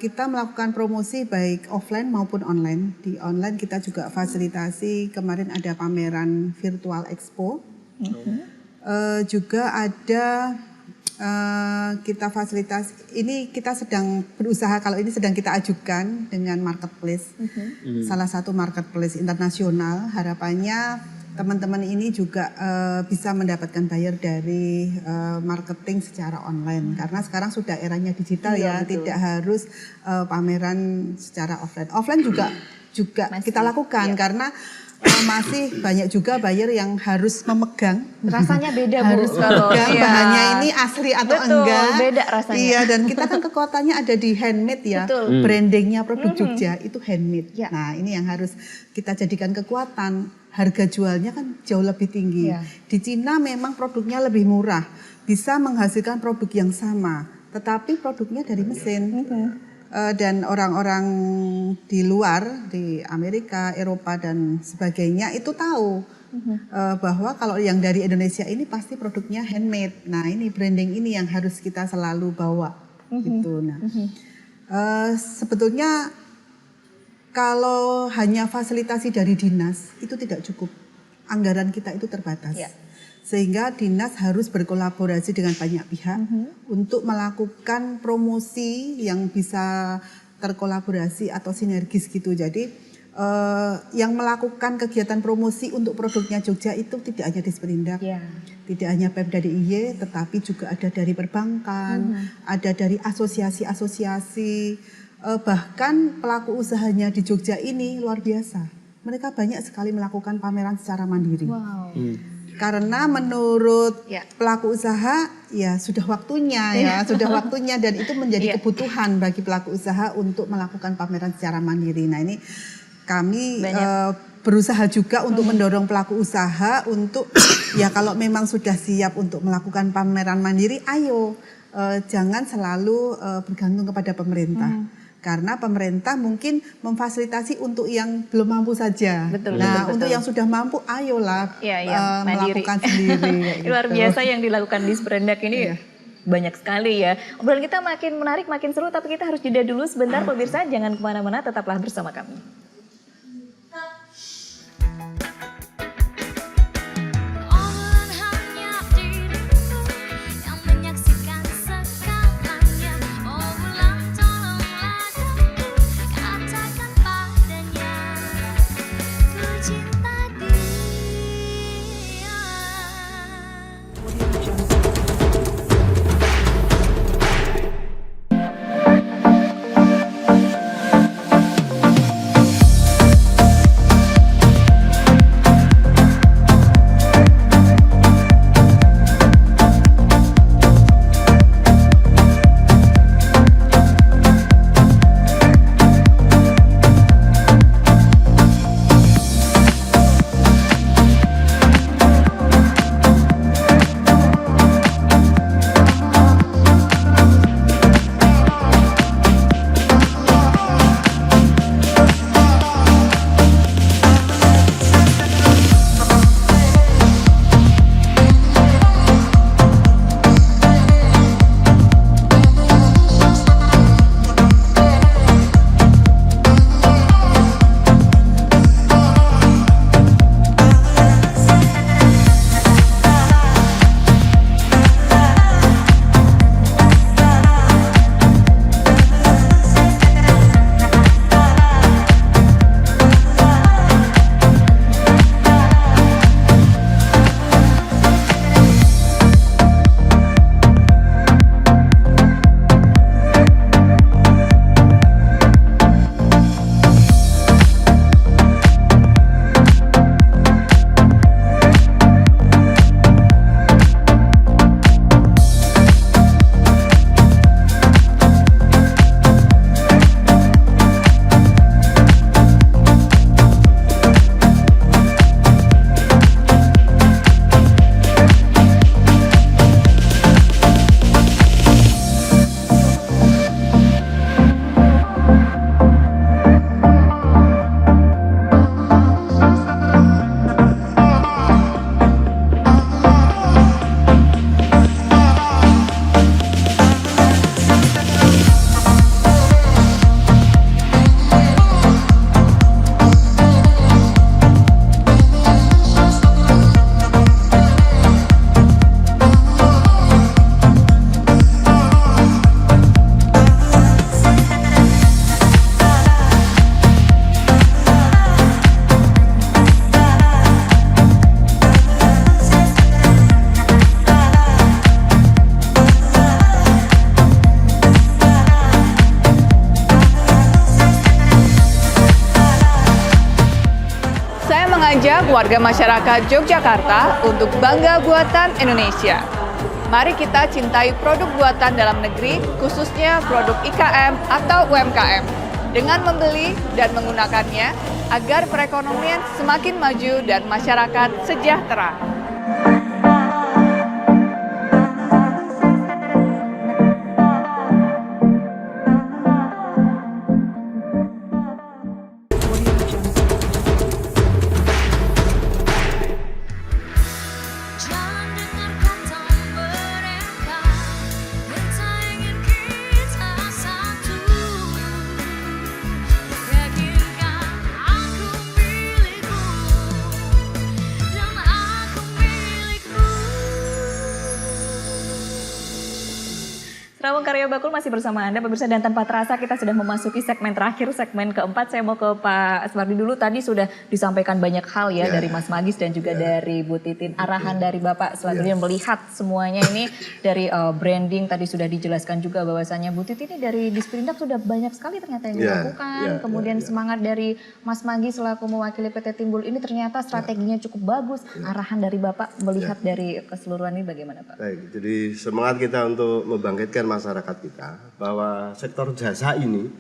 kita melakukan promosi baik offline maupun online. Di online kita juga fasilitasi, kemarin ada pameran virtual expo. Juga ada kita fasilitasi, ini kita sedang berusaha, kalau ini sedang kita ajukan dengan marketplace, salah satu marketplace internasional. Harapannya teman-teman ini juga bisa mendapatkan buyer dari marketing secara online, karena sekarang sudah eranya digital ya, tidak harus pameran secara offline. Offline juga Masih, kita lakukan karena masih banyak juga buyer yang harus memegang. Rasanya beda, Bu. Harus kalau memegang bahannya ini asli atau Betul, enggak. beda rasanya. Iya, dan kita kan kekuatannya ada di handmade ya. Betul. Brandingnya produk Jogja itu handmade. Ya. Nah, ini yang harus kita jadikan kekuatan. Harga jualnya kan jauh lebih tinggi. Ya. Di Cina memang produknya lebih murah, bisa menghasilkan produk yang sama, tetapi produknya dari mesin. Dan orang-orang di luar, di Amerika, Eropa dan sebagainya itu tahu bahwa kalau yang dari Indonesia ini pasti produknya handmade. Nah, ini branding ini yang harus kita selalu bawa gitu. Nah, sebetulnya kalau hanya fasilitasi dari dinas itu tidak cukup. Anggaran kita itu terbatas. Ya. Sehingga dinas harus berkolaborasi dengan banyak pihak untuk melakukan promosi yang bisa terkolaborasi atau sinergis gitu. Jadi yang melakukan kegiatan promosi untuk produknya Jogja itu tidak hanya Disperindak, tidak hanya Pemda DIY, tetapi juga ada dari perbankan, ada dari asosiasi-asosiasi, bahkan pelaku usahanya di Jogja ini luar biasa. Mereka banyak sekali melakukan pameran secara mandiri. Wow. Karena menurut pelaku usaha ya sudah waktunya sudah waktunya, dan itu menjadi kebutuhan bagi pelaku usaha untuk melakukan pameran secara mandiri. Nah, ini kami berusaha juga untuk mendorong pelaku usaha untuk ya kalau memang sudah siap untuk melakukan pameran mandiri, ayo jangan selalu bergantung kepada pemerintah. Karena pemerintah mungkin memfasilitasi untuk yang belum mampu saja. Betul, Nah, betul, untuk betul. yang sudah mampu, ayolah mandiri. melakukan sendiri. kayak Luar gitu. biasa yang dilakukan di Sprendak ini. Banyak sekali ya. Obrolan kita makin menarik, makin seru, tapi kita harus jeda dulu sebentar pemirsa. Jangan kemana-mana, tetaplah bersama kami. Obrolan hanya dirimu yang menyaksikan segalanya. Oh bulan tolonglah denganku, katakan padanya ku cinta dia. mengajak warga masyarakat Yogyakarta untuk bangga buatan Indonesia. Mari kita cintai produk buatan dalam negeri, khususnya produk IKM atau UMKM, dengan membeli dan menggunakannya agar perekonomian semakin maju dan masyarakat sejahtera. Jangan dengar kata mereka, kita ingin kita satu. Yakinkan aku milikmu, dan aku milikmu. Serawung Karya Bakul masih bersama Anda pemirsa, dan tanpa terasa kita sudah memasuki segmen terakhir, segmen keempat. Saya mau ke Pak Asmardi dulu. Tadi sudah disampaikan banyak hal ya dari Mas Magis dan juga dari Bu Titin. Arahan dari Bapak selanjutnya melihat semuanya ini dari branding tadi sudah dijelaskan juga bahwasanya Bu Titin ini dari Disperindak sudah banyak sekali ternyata yang dilakukan. Kemudian semangat dari Mas Magis selaku mewakili PT Timbul ini ternyata strateginya cukup bagus. Arahan dari Bapak melihat dari keseluruhan ini bagaimana Pak? Baik, jadi semangat kita untuk membangkitkan masyarakat kita bahwa sektor jasa ini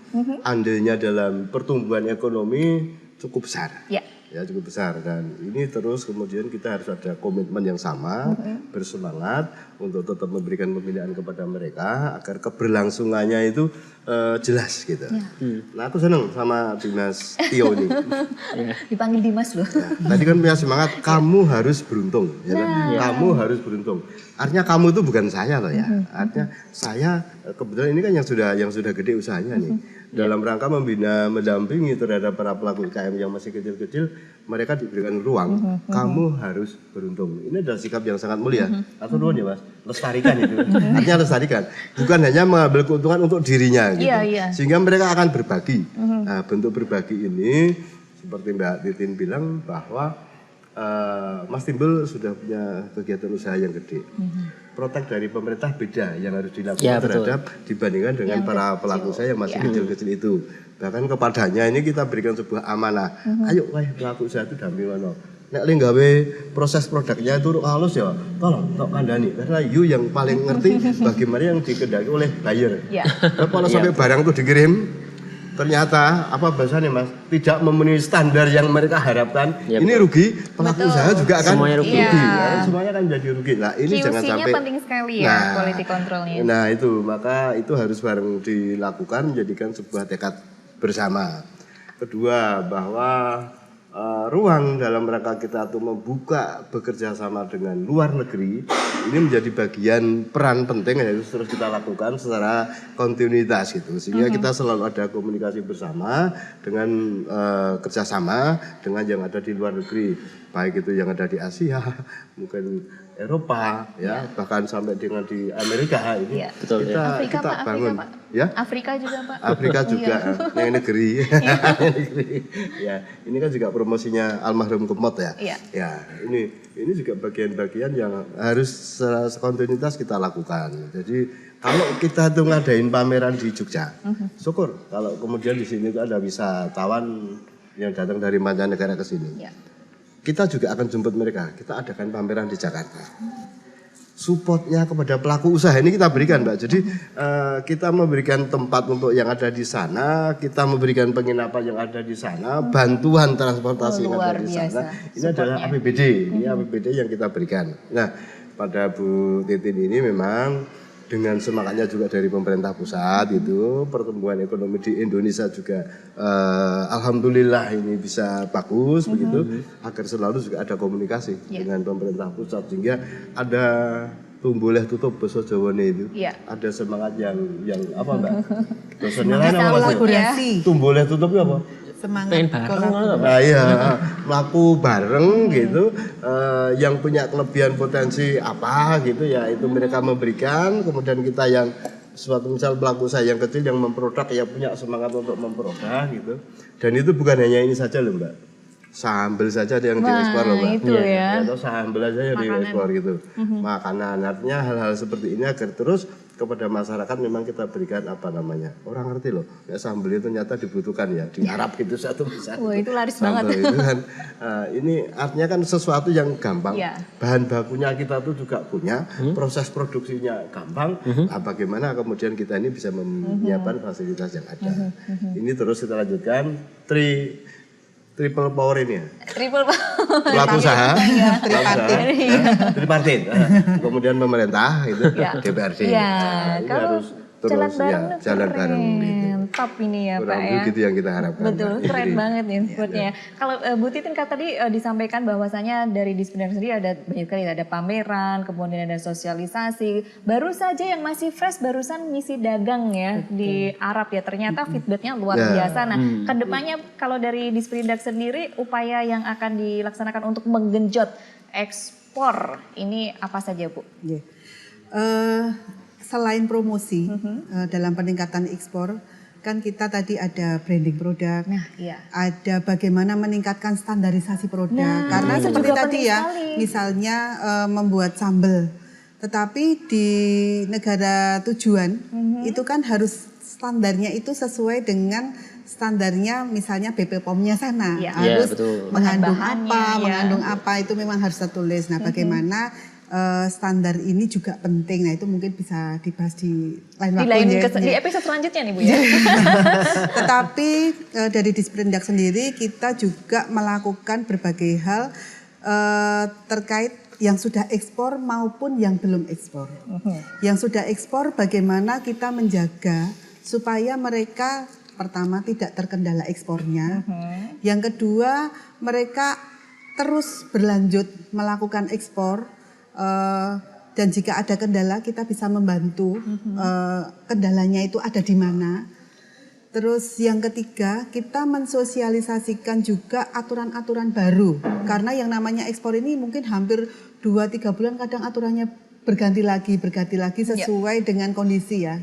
andilnya dalam pertumbuhan ekonomi cukup besar. Ya. ya cukup besar, dan ini terus kemudian kita harus ada komitmen yang sama, bersemangat untuk tetap memberikan pembinaan kepada mereka agar keberlangsungannya itu jelas gitu. Nah aku seneng sama Dimas Tio ini. Dipanggil Dimas loh. Ya, tadi kan punya semangat, kamu harus beruntung, ya kan? Kamu harus beruntung. Artinya kamu itu bukan saya loh ya. Artinya saya kebetulan ini kan yang sudah gede usahanya nih. Dalam rangka membina, mendampingi terhadap para pelaku UKM yang masih kecil-kecil, mereka diberikan ruang. Kamu harus beruntung. Ini adalah sikap yang sangat mulia. Atau nuwun ya Mas, lestarikan itu. Artinya lestarikan. Bukan hanya mengambil keuntungan untuk dirinya gitu. Sehingga mereka akan berbagi. Nah, bentuk berbagi ini seperti Mbak Titin bilang bahwa Mas Timbul sudah punya kegiatan usaha yang gede. Protek dari pemerintah beda yang harus dilakukan terhadap dibandingkan dengan para pelaku usaha yang masih kecil-kecil itu. Bahkan kepadanya ini kita berikan sebuah amanah. Ayo pelaku usaha itu dampingono. Nek ling gawe proses produknya itu halus ya, tolong tok kandhani karena you yang paling ngerti bagaimana yang dikendaki oleh buyer. Kalau sampai barang itu dikirim ternyata apa bahasanya Mas tidak memenuhi standar yang mereka harapkan, ini rugi, pelaku usaha juga akan semuanya rugi. Semuanya akan jadi rugi. Nah ini jangan sampai penting sekali ya, quality controlnya. Nah itu maka itu harus bareng dilakukan, menjadikan sebuah tekad bersama. Kedua bahwa ruang dalam rangka kita untuk membuka bekerja sama dengan luar negeri ini menjadi bagian peran penting yang harus terus kita lakukan secara kontinuitas gitu, sehingga kita selalu ada komunikasi bersama dengan kerjasama dengan yang ada di luar negeri, baik itu yang ada di Asia, mungkin Eropa, ya bahkan sampai dengan di Amerika ini betul, kita bangun. Ya? Afrika juga Pak. Afrika juga, yang negeri. Ya, ini kan juga promosinya almarhum Kemot ya. Ya, ini juga bagian-bagian yang harus sekontinuitas kita lakukan. Jadi kalau kita tuh ngadain pameran di Jogja, syukur kalau kemudian di sini tuh ada wisatawan yang datang dari mancanegara ke sini. Kita juga akan jemput mereka. Kita adakan pameran di Jakarta. Supportnya kepada pelaku usaha ini kita berikan Mbak. Jadi kita memberikan tempat untuk yang ada di sana, kita memberikan penginapan yang ada di sana, bantuan transportasi yang ada di sana. Ini adalah APBD, ini APBD yang kita berikan. Nah, pada Bu Titin ini memang dengan semangatnya juga dari pemerintah pusat itu pertumbuhan ekonomi di Indonesia juga alhamdulillah ini bisa bagus begitu, agar selalu juga ada komunikasi dengan pemerintah pusat sehingga ada tumboleh tutup basa Jawane itu. Ada semangat yang apa Mbak? Dosennya lain apa Mas? Tumboleh tutup itu apa? Semangat bareng. Nah, iya, melaku bareng gitu, yang punya kelebihan potensi apa gitu ya itu mereka memberikan, kemudian kita yang suatu misal pelaku usaha yang kecil yang memproduk ya punya semangat untuk memproduk gitu, dan itu bukan hanya ini saja loh Mbak, sambel saja ada yang diekspor loh Mbak, itu ya. atau sambel aja yang diekspor gitu, makanan, artinya hal-hal seperti ini agar terus kepada masyarakat memang kita berikan apa namanya, orang ngerti loh ya sambal itu ternyata dibutuhkan ya di Arab itu satu besar. Wah itu laris sambal banget. Itu kan ini artinya kan sesuatu yang gampang, bahan bakunya kita tuh juga punya, proses produksinya gampang. Nah, bagaimana kemudian kita ini bisa menyiapkan fasilitas yang ada. Ini terus kita lanjutkan triple power ini ya. Triple power. Pelaku usaha, tripartit. Kemudian pemerintah itu DPRD. Nah, ini harus terus jalan bareng gitu. Top ini ya Pak ya. Begitu yang kita harapkan. Betul, keren banget nih inputnya. Kalau Bu Titin kan tadi disampaikan bahwasanya dari Dispender sendiri ada banyak sekali, ada pameran, kemudian ada sosialisasi. Baru saja yang masih fresh barusan ngisi dagang ya di Arab ya. Ternyata feedbacknya luar biasa. Nah, kedepannya kalau dari Dispender sendiri upaya yang akan dilaksanakan untuk menggenjot ekspor ini apa saja Bu? Selain promosi dalam peningkatan ekspor, kan kita tadi ada branding produk, ada bagaimana meningkatkan standarisasi produk. Karena seperti tadi ya, misalnya membuat sambal, tetapi di negara tujuan itu kan harus standarnya itu sesuai dengan standarnya misalnya BP POM-nya sana. Harus mengandung apa, mengandung apa itu memang harus tertulis. Nah, bagaimana standar ini juga penting. Nah itu mungkin bisa dibahas di lain Di waktu di episode selanjutnya nih Bu ya. Tetapi dari Disperindak sendiri kita juga melakukan berbagai hal terkait yang sudah ekspor maupun yang belum ekspor. Yang sudah ekspor bagaimana kita menjaga supaya mereka pertama tidak terkendala ekspornya. Yang kedua mereka terus berlanjut melakukan ekspor dan jika ada kendala kita bisa membantu kendalanya itu ada di mana. Terus yang ketiga, kita mensosialisasikan juga aturan-aturan baru. Karena yang namanya ekspor ini mungkin hampir 2-3 bulan kadang aturannya berganti lagi sesuai dengan kondisi ya.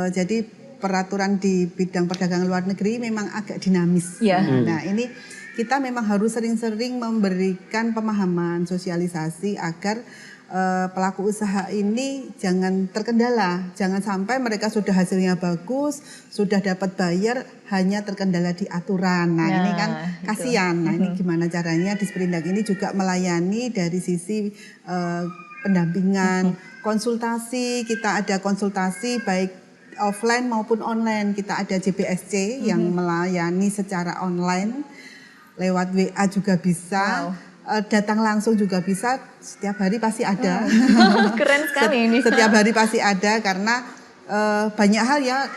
Jadi peraturan di bidang perdagangan luar negeri memang agak dinamis. Nah ini kita memang harus sering-sering memberikan pemahaman, sosialisasi agar pelaku usaha ini jangan terkendala, jangan sampai mereka sudah hasilnya bagus, sudah dapat bayar, hanya terkendala di aturan. Nah ini kan kasihan. Nah ini gimana caranya Disperindak ini juga melayani dari sisi pendampingan, konsultasi. Kita ada konsultasi baik offline maupun online. Kita ada JBSC yang melayani secara online, lewat WA juga bisa. Datang langsung juga bisa, setiap hari pasti ada. Keren sekali ini. Setiap hari pasti ada karena banyak hal ya,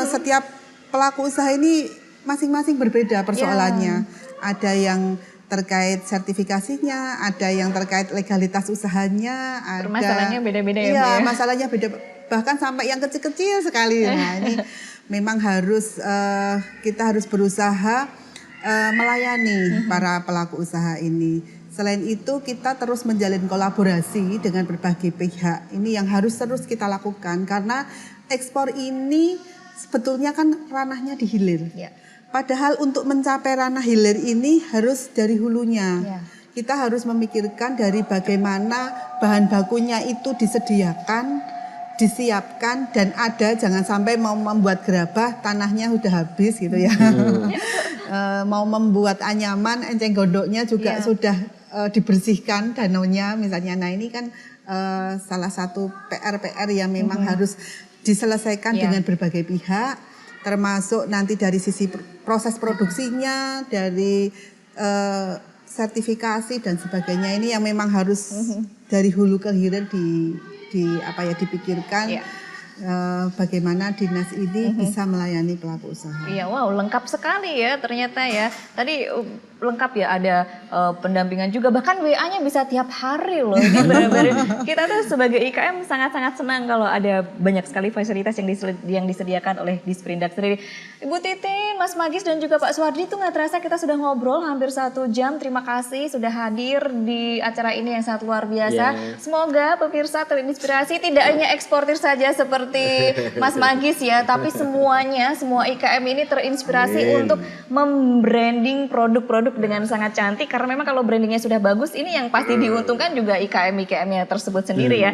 setiap pelaku usaha ini masing-masing berbeda persoalannya. Ada yang terkait sertifikasinya, ada yang terkait legalitas usahanya, ada masalahnya beda-beda ya, Bu iya, ya. masalahnya beda, bahkan sampai yang kecil-kecil sekali. Nah ini memang harus kita harus berusaha melayani para pelaku usaha ini. Selain itu kita terus menjalin kolaborasi dengan berbagai pihak. Ini yang harus terus kita lakukan karena ekspor ini sebetulnya kan ranahnya di hilir. Padahal untuk mencapai ranah hilir ini harus dari hulunya. Kita harus memikirkan dari bagaimana bahan bakunya itu disediakan, disiapkan dan ada, jangan sampai mau membuat gerabah tanahnya udah habis gitu ya. Mau membuat anyaman, enceng gondoknya juga sudah dibersihkan danaunya misalnya. Nah ini kan salah satu PR yang memang harus diselesaikan dengan berbagai pihak, termasuk nanti dari sisi proses produksinya, dari sertifikasi dan sebagainya. Ini yang memang harus dari hulu ke hilir dipikirkan. Bagaimana dinas ini bisa melayani pelaku usaha. Iya, wow, lengkap sekali ya ternyata ya. Tadi lengkap ya, ada pendampingan juga, bahkan WA-nya bisa tiap hari loh. Ini benar-benar kita tuh sebagai IKM sangat-sangat senang kalau ada banyak sekali fasilitas yang disediakan oleh Disperindak sendiri. Ibu Titin, Mas Magis dan juga Pak Suwardi tuh nggak terasa kita sudah ngobrol hampir 1 jam. Terima kasih sudah hadir di acara ini yang sangat luar biasa. Semoga pemirsa terinspirasi, tidak hanya eksportir saja seperti Mas Magis ya, tapi semuanya, semua IKM ini terinspirasi untuk membranding produk-produk dengan sangat cantik, karena memang kalau brandingnya sudah bagus, ini yang pasti diuntungkan juga IKM-IKM-nya tersebut sendiri ya.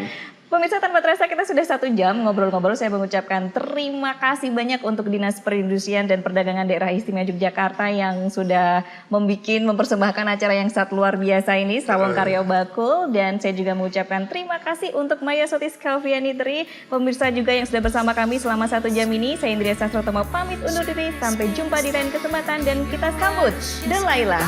Pemirsa, tanpa terasa kita sudah 1 jam ngobrol-ngobrol. Saya mengucapkan terima kasih banyak untuk Dinas Perindustrian dan Perdagangan Daerah Istimewa Yogyakarta yang sudah mempersembahkan acara yang sangat luar biasa ini, Srawung Karya Bakul. Dan saya juga mengucapkan terima kasih untuk Maya Sotis Kalvianitri, pemirsa juga yang sudah bersama kami selama 1 jam ini. Saya Indria Sastrotomo pamit undur diri, sampai jumpa di lain kesempatan dan kita sambut Delaila.